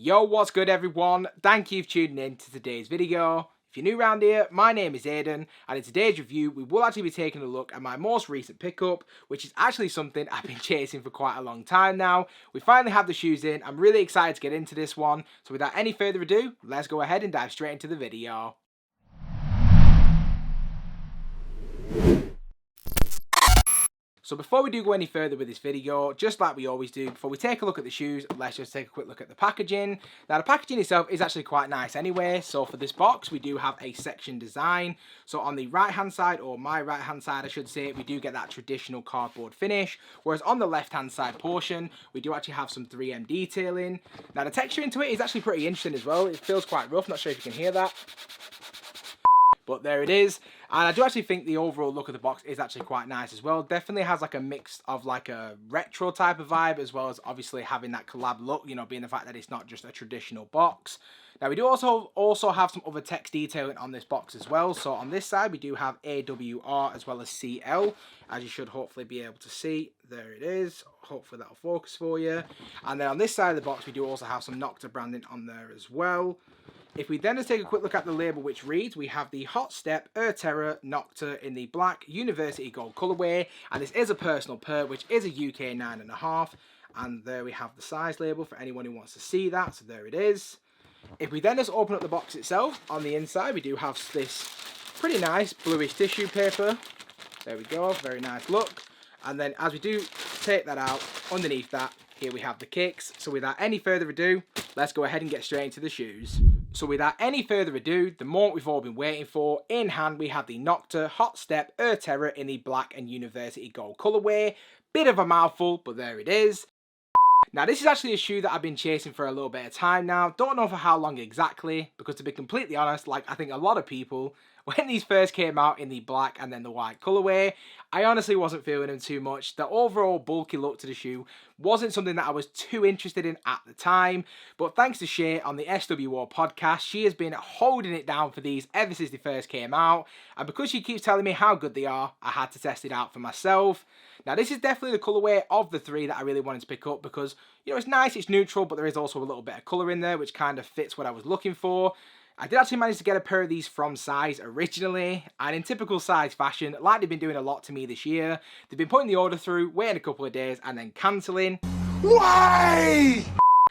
Yo, what's good everyone? Thank you for tuning in to today's video. If you're new around here, my name is Aiden, and in today's review, we will actually be taking a look at my most recent pickup, which is actually something I've been chasing for quite a long time now. We finally have the shoes in. I'm really excited to get into this one. So without any further ado, let's go ahead and dive straight into the video. So before we do go any further with this video, just like we always do, before we take a look at the shoes, let's just take a quick look at the packaging. Now the packaging itself is actually quite nice anyway. So for this box, we do have a section design. So on the right hand side, or my right hand side I should say, we do get that traditional cardboard finish. Whereas on the left hand side portion, we do actually have some 3M detailing. Now the texture into it is actually pretty interesting as well. It feels quite rough, not sure if you can hear that. But there it is, and I do actually think the overall look of the box is actually quite nice as well. Definitely has like a mix of like a retro type of vibe, as well as obviously having that collab look, you know, being the fact that it's not just a traditional box. Now we do also have some other text detailing on this box as well. So on this side we do have AWR as well as CL, as you should hopefully be able to see. There it is, hopefully that'll focus for you. And then on this side of the box we do also have some Nocta branding on there as well. If we then just take a quick look at the label, which reads, we have the Hot Step Terra Nocta in the black University Gold colourway, and this is a personal pair, which is a UK 9.5, and there we have the size label for anyone who wants to see that, so there it is. If we then just open up the box itself, on the inside we do have this pretty nice bluish tissue paper. There we go, very nice look. And then as we do take that out, underneath that, here we have the kicks. So without any further ado, let's go ahead and get straight into the shoes. So without any further ado, the moment we've all been waiting for, in hand we have the Nocta Hot Step Terra in the black and University Gold colourway. Bit of a mouthful, but there it is. Now this is actually a shoe that I've been chasing for a little bit of time now. Don't know for how long exactly, because to be completely honest, like I think a lot of people, when these first came out in the black and then the white colourway, I honestly wasn't feeling them too much. The overall bulky look to the shoe wasn't something that I was too interested in at the time, but thanks to Shay on the SWO podcast, she has been holding it down for these ever since they first came out, and because she keeps telling me how good they are, I had to test it out for myself. Now this is definitely the colourway of the three that I really wanted to pick up because, you know, it's nice, it's neutral, but there is also a little bit of colour in there which kind of fits what I was looking for. I did actually manage to get a pair of these from Size originally, and in typical Size fashion, like they've been doing a lot to me this year, they've been putting the order through, waiting a couple of days and then cancelling. Why?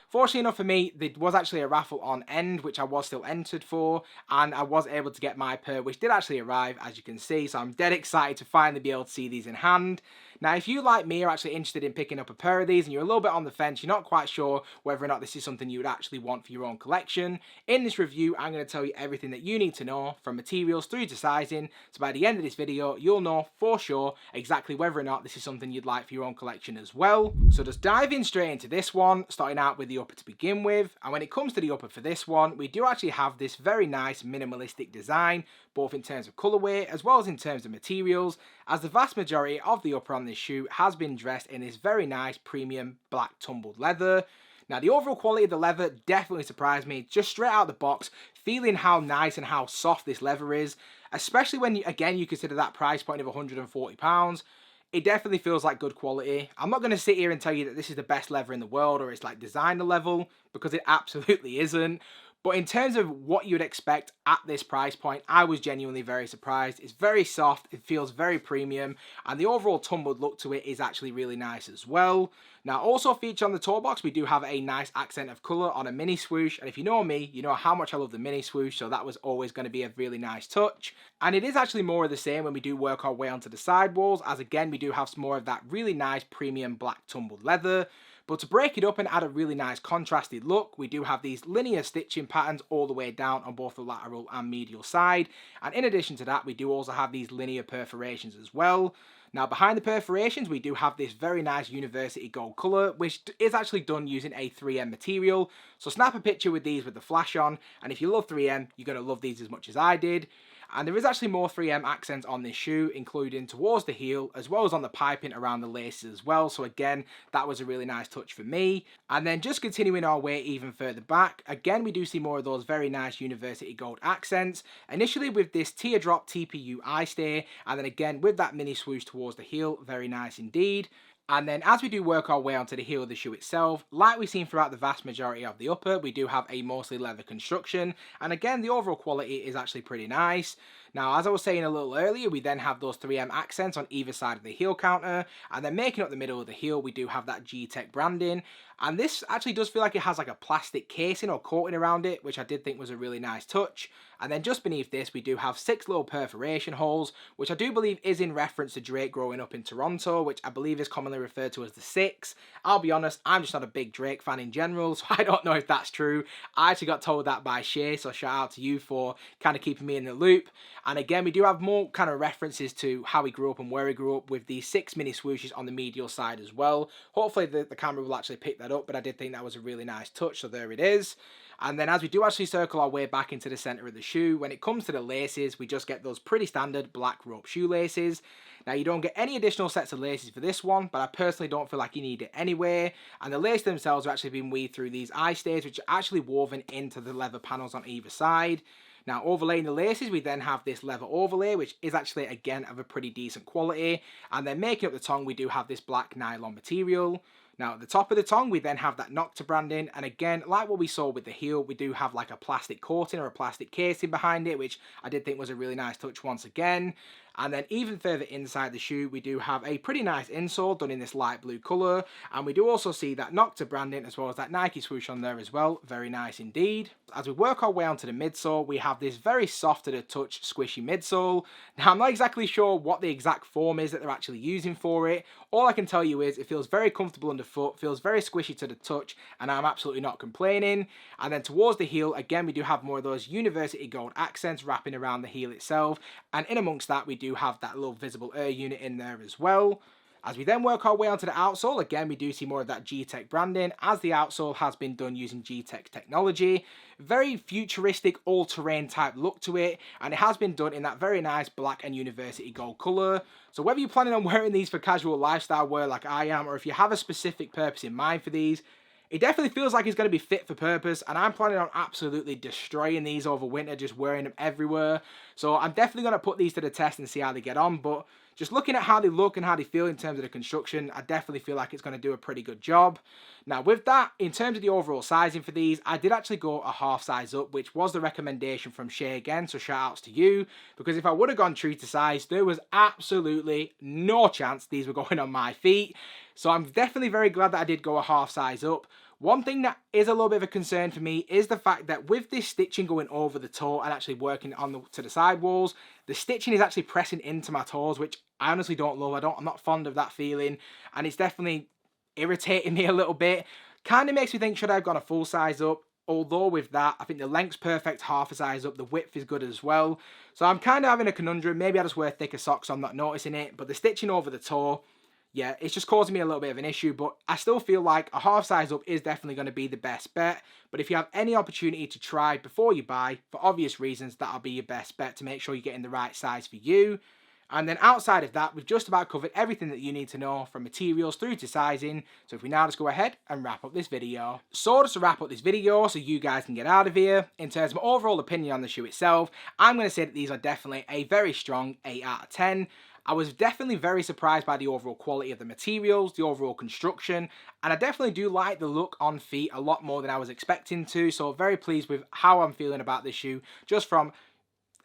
Fortunately enough for me, there was actually a raffle on end, which I was still entered for, and I was able to get my pair, which did actually arrive, as you can see, so I'm dead excited to finally be able to see these in hand. Now, if you, like me, are actually interested in picking up a pair of these and you're a little bit on the fence, you're not quite sure whether or not this is something you would actually want for your own collection, in this review, I'm going to tell you everything that you need to know, from materials through to sizing, so by the end of this video, you'll know for sure exactly whether or not this is something you'd like for your own collection as well. So just diving straight into this one, starting out with the upper to begin with, and when it comes to the upper for this one, we do actually have this very nice minimalistic design, both in terms of colourway as well as in terms of materials, as the vast majority of the upper on this shoe has been dressed in this very nice premium black tumbled leather. Now the overall quality of the leather definitely surprised me, just straight out of the box, feeling how nice and how soft this leather is, especially when again you consider that price point of £140. It definitely feels like good quality. I'm not going to sit here and tell you that this is the best leather in the world or it's like designer level, because it absolutely isn't. But in terms of what you'd expect at this price point, I was genuinely very surprised. It's very soft, it feels very premium, and the overall tumbled look to it is actually really nice as well. Now, also featured on the toe box, we do have a nice accent of colour on a mini swoosh, and if you know me, you know how much I love the mini swoosh, so that was always going to be a really nice touch. And it is actually more of the same when we do work our way onto the sidewalls, as again, we do have some more of that really nice premium black tumbled leather. But to break it up and add a really nice contrasted look, we do have these linear stitching patterns all the way down on both the lateral and medial side. And in addition to that, we do also have these linear perforations as well. Now behind the perforations, we do have this very nice University Gold colour, which is actually done using a 3M material. So snap a picture with these with the flash on, and if you love 3M, you're going to love these as much as I did. And there is actually more 3M accents on this shoe, including towards the heel, as well as on the piping around the laces as well. So again, that was a really nice touch for me. And then just continuing our way even further back, again, we do see more of those very nice University Gold accents. Initially with this teardrop TPU eye stay, and then again with that mini swoosh towards the heel, very nice indeed. And then as we do work our way onto the heel of the shoe itself, like we've seen throughout the vast majority of the upper, we do have a mostly leather construction. And again, the overall quality is actually pretty nice. Now, as I was saying a little earlier, we then have those 3M accents on either side of the heel counter. And then making up the middle of the heel, we do have that G-Tech branding. And this actually does feel like it has like a plastic casing or coating around it, which I did think was a really nice touch. And then just beneath this, we do have 6 little perforation holes, which I do believe is in reference to Drake growing up in Toronto, which I believe is commonly referred to as the 6. I'll be honest, I'm just not a big Drake fan in general, so I don't know if that's true. I actually got told that by Shay, so shout out to you for kind of keeping me in the loop. And again, we do have more kind of references to how he grew up and where he grew up with the 6 mini swooshes on the medial side as well. Hopefully the camera will actually pick that up, but I did think that was a really nice touch, so there it is. And then as we do actually circle our way back into the center of the shoe, when it comes to the laces, we just get those pretty standard black rope shoelaces. Now, you don't get any additional sets of laces for this one, but I personally don't feel like you need it anyway. And the laces themselves are actually being weaved through these eye stays, which are actually woven into the leather panels on either side. Now, overlaying the laces, we then have this leather overlay, which is actually, again, of a pretty decent quality. And then making up the tongue, we do have this black nylon material. Now, at the top of the tongue, we then have that Nocta branding. And again, like what we saw with the heel, we do have like a plastic coating or a plastic casing behind it, which I did think was a really nice touch once again. And then even further inside the shoe, we do have a pretty nice insole done in this light blue colour. And we do also see that Nocta branding as well as that Nike swoosh on there as well. Very nice indeed. As we work our way onto the midsole, we have this very soft to the touch squishy midsole. Now, I'm not exactly sure what the exact form is that they're actually using for it. All I can tell you is it feels very comfortable underfoot, feels very squishy to the touch, and I'm absolutely not complaining. And then towards the heel, again, we do have more of those university gold accents wrapping around the heel itself. And in amongst that, we do have that little visible air unit in there as well. As we then work our way onto the outsole, again, we do see more of that G-Tech branding, as the outsole has been done using G-Tech technology. Very futuristic, all-terrain type look to it, and it has been done in that very nice black and university gold colour. So whether you're planning on wearing these for casual lifestyle wear like I am, or if you have a specific purpose in mind for these, it definitely feels like it's going to be fit for purpose, and I'm planning on absolutely destroying these over winter, just wearing them everywhere. So I'm definitely going to put these to the test and see how they get on, but just looking at how they look and how they feel in terms of the construction, I definitely feel like it's going to do a pretty good job. Now with that, in terms of the overall sizing for these, I did actually go a half size up, which was the recommendation from Shay again, so shout outs to you, because if I would have gone true to size, there was absolutely no chance these were going on my feet. So I'm definitely very glad that I did go a half size up. One thing that is a little bit of a concern for me is the fact that with this stitching going over the toe and actually working on to the sidewalls, the stitching is actually pressing into my toes, which I honestly don't love. I'm not fond of that feeling, and it's definitely irritating me a little bit. Kind of makes me think, should I have gone a full size up? Although with that, I think the length's perfect, half a size up, the width is good as well. So I'm kind of having a conundrum. Maybe I just wear thicker socks so I'm not noticing it, but the stitching over the toe, yeah, it's just causing me a little bit of an issue, but I still feel like a half size up is definitely going to be the best bet. But if you have any opportunity to try before you buy, for obvious reasons, that'll be your best bet to make sure you're getting the right size for you. And then outside of that, we've just about covered everything that you need to know, from materials through to sizing. So if we now just go ahead and wrap up this video. So just to wrap up this video so you guys can get out of here, in terms of my overall opinion on the shoe itself, I'm going to say that these are definitely a very strong 8 out of 10. I was definitely very surprised by the overall quality of the materials, the overall construction, and I definitely do like the look on feet a lot more than I was expecting to, so very pleased with how I'm feeling about this shoe, just from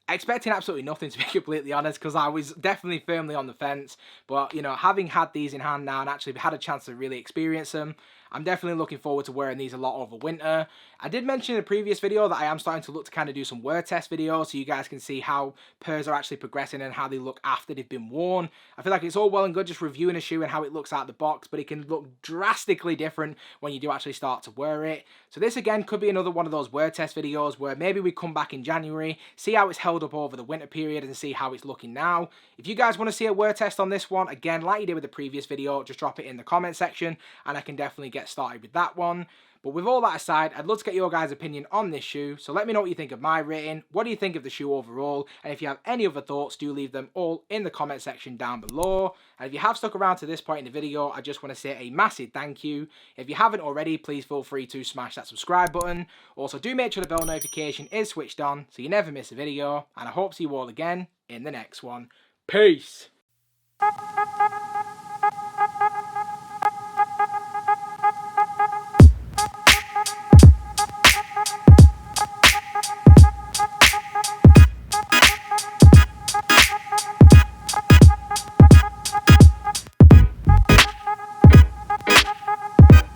expecting absolutely nothing, to be completely honest, because I was definitely firmly on the fence. But, you know, having had these in hand now and actually had a chance to really experience them, I'm definitely looking forward to wearing these a lot over winter. I did mention in a previous video that I am starting to look to kind of do some wear test videos so you guys can see how pairs are actually progressing and how they look after they've been worn. I feel like it's all well and good just reviewing a shoe and how it looks out of the box, but it can look drastically different when you do actually start to wear it. So this again could be another one of those wear test videos where maybe we come back in January, see how it's held up over the winter period and see how it's looking now. If you guys want to see a wear test on this one, again, like you did with the previous video, just drop it in the comment section and I can definitely get started with that one. But with all that aside, I'd love to get your guys' opinion on this shoe, so let me know what you think of my rating, what do you think of the shoe overall, and if you have any other thoughts, do leave them all in the comment section down below. And if you have stuck around to this point in the video, I just want to say a massive thank you. If you haven't already, please feel free to smash that subscribe button. Also, do make sure the bell notification is switched on so you never miss a video, and I hope to see you all again in the next one. Peace!